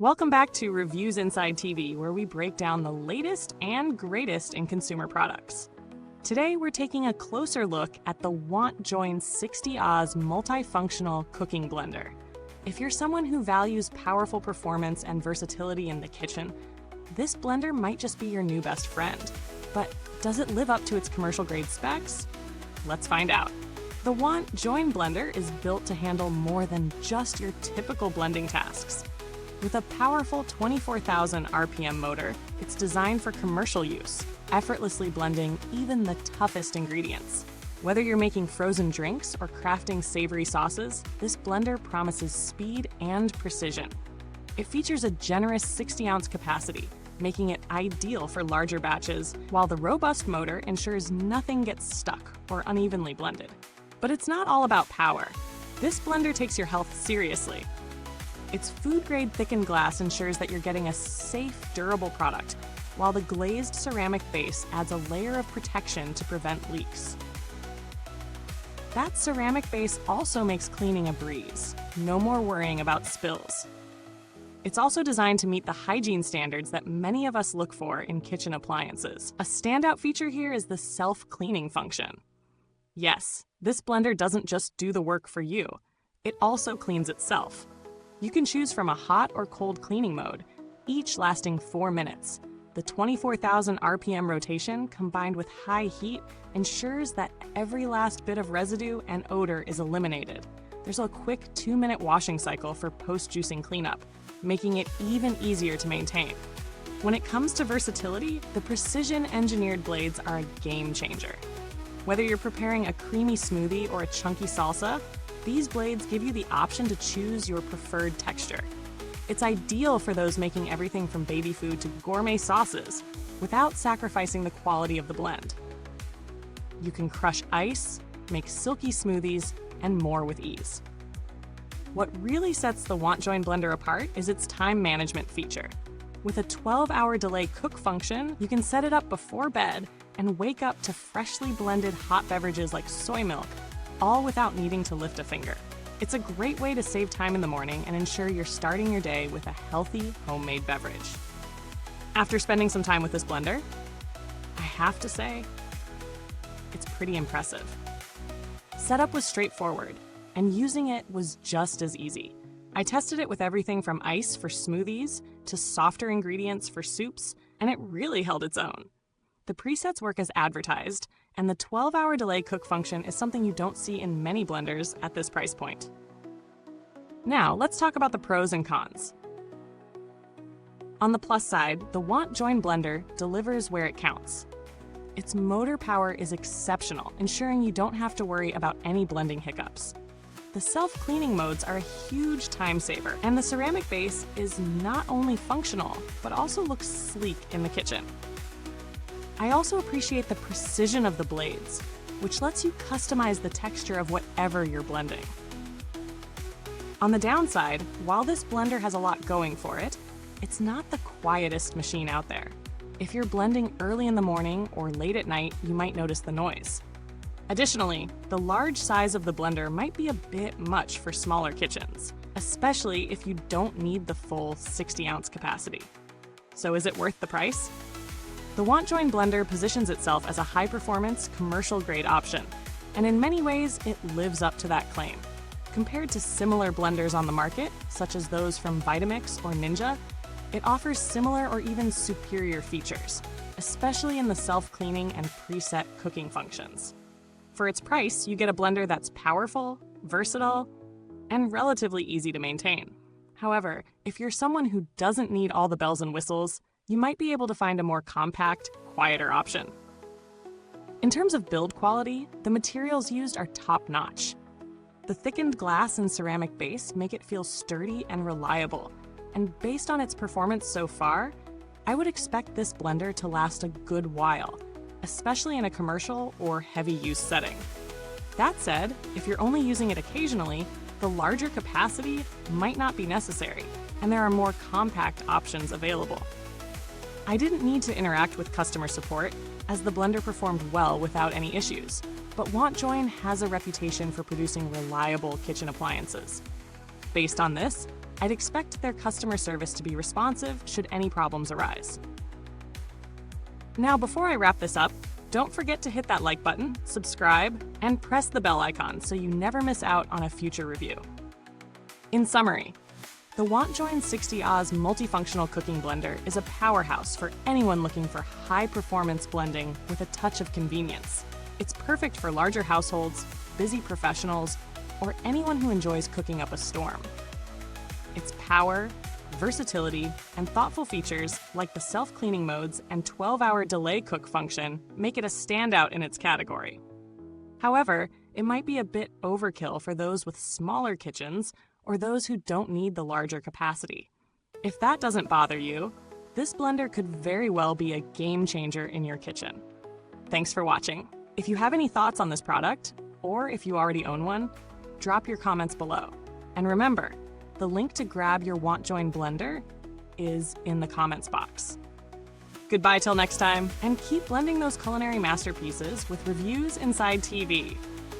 Welcome back to Reviewsinsidetv, where we break down the latest and greatest in consumer products. Today, we're taking a closer look at the WantJoin 60 Oz Multifunctional Cooking Blender. If you're someone who values powerful performance and versatility in the kitchen, this blender might just be your new best friend. But does it live up to its commercial-grade specs? Let's find out. The WantJoin Blender is built to handle more than just your typical blending tasks. With a powerful 24,000 RPM motor, it's designed for commercial use, effortlessly blending even the toughest ingredients. Whether you're making frozen drinks or crafting savory sauces, this blender promises speed and precision. It features a generous 60-ounce capacity, making it ideal for larger batches, while the robust motor ensures nothing gets stuck or unevenly blended. But it's not all about power. This blender takes your health seriously. Its food-grade thickened glass ensures that you're getting a safe, durable product, while the glazed ceramic base adds a layer of protection to prevent leaks. That ceramic base also makes cleaning a breeze. No more worrying about spills. It's also designed to meet the hygiene standards that many of us look for in kitchen appliances. A standout feature here is the self-cleaning function. Yes, this blender doesn't just do the work for you. It also cleans itself. You can choose from a hot or cold cleaning mode, each lasting 4 minutes. The 24,000 RPM rotation combined with high heat ensures that every last bit of residue and odor is eliminated. There's a quick 2-minute washing cycle for post-juicing cleanup, making it even easier to maintain. When it comes to versatility, the precision-engineered blades are a game changer. Whether you're preparing a creamy smoothie or a chunky salsa, these blades give you the option to choose your preferred texture. It's ideal for those making everything from baby food to gourmet sauces without sacrificing the quality of the blend. You can crush ice, make silky smoothies, and more with ease. What really sets the WantJoin Blender apart is its time management feature. With a 12-hour delay cook function, you can set it up before bed and wake up to freshly blended hot beverages like soy milk, all without needing to lift a finger. It's a great way to save time in the morning and ensure you're starting your day with a healthy, homemade beverage. After spending some time with this blender, I have to say, it's pretty impressive. Setup was straightforward, and using it was just as easy. I tested it with everything from ice for smoothies to softer ingredients for soups, and it really held its own. The presets work as advertised, and the 12-hour delay cook function is something you don't see in many blenders at this price point. Now, let's talk about the pros and cons. On the plus side, the WantJoin Blender delivers where it counts. Its motor power is exceptional, ensuring you don't have to worry about any blending hiccups. The self-cleaning modes are a huge time saver, and the ceramic base is not only functional, but also looks sleek in the kitchen. I also appreciate the precision of the blades, which lets you customize the texture of whatever you're blending. On the downside, while this blender has a lot going for it, it's not the quietest machine out there. If you're blending early in the morning or late at night, you might notice the noise. Additionally, the large size of the blender might be a bit much for smaller kitchens, especially if you don't need the full 60-ounce capacity. So is it worth the price? The WantJoin Blender positions itself as a high-performance, commercial-grade option, and in many ways, it lives up to that claim. Compared to similar blenders on the market, such as those from Vitamix or Ninja, it offers similar or even superior features, especially in the self-cleaning and preset cooking functions. For its price, you get a blender that's powerful, versatile, and relatively easy to maintain. However, if you're someone who doesn't need all the bells and whistles, you might be able to find a more compact, quieter option. In terms of build quality, the materials used are top-notch. The thickened glass and ceramic base make it feel sturdy and reliable, and based on its performance so far, I would expect this blender to last a good while, especially in a commercial or heavy-use setting. That said, if you're only using it occasionally, the larger capacity might not be necessary, and there are more compact options available. I didn't need to interact with customer support, as the blender performed well without any issues, but WantJoin has a reputation for producing reliable kitchen appliances. Based on this, I'd expect their customer service to be responsive should any problems arise. Now, before I wrap this up, don't forget to hit that like button, subscribe, and press the bell icon so you never miss out on a future review. In summary, the WantJoin 60 Oz Multifunctional Cooking Blender is a powerhouse for anyone looking for high-performance blending with a touch of convenience. It's perfect for larger households, busy professionals, or anyone who enjoys cooking up a storm. Its power, versatility, and thoughtful features like the self-cleaning modes and 12-hour delay cook function make it a standout in its category. However, it might be a bit overkill for those with smaller kitchens or those who don't need the larger capacity. If that doesn't bother you, this blender could very well be a game changer in your kitchen. Thanks for watching. If you have any thoughts on this product, or if you already own one, drop your comments below. And remember, the link to grab your WantJoin Blender is in the comments box. Goodbye till next time, and keep blending those culinary masterpieces with Reviews Inside TV.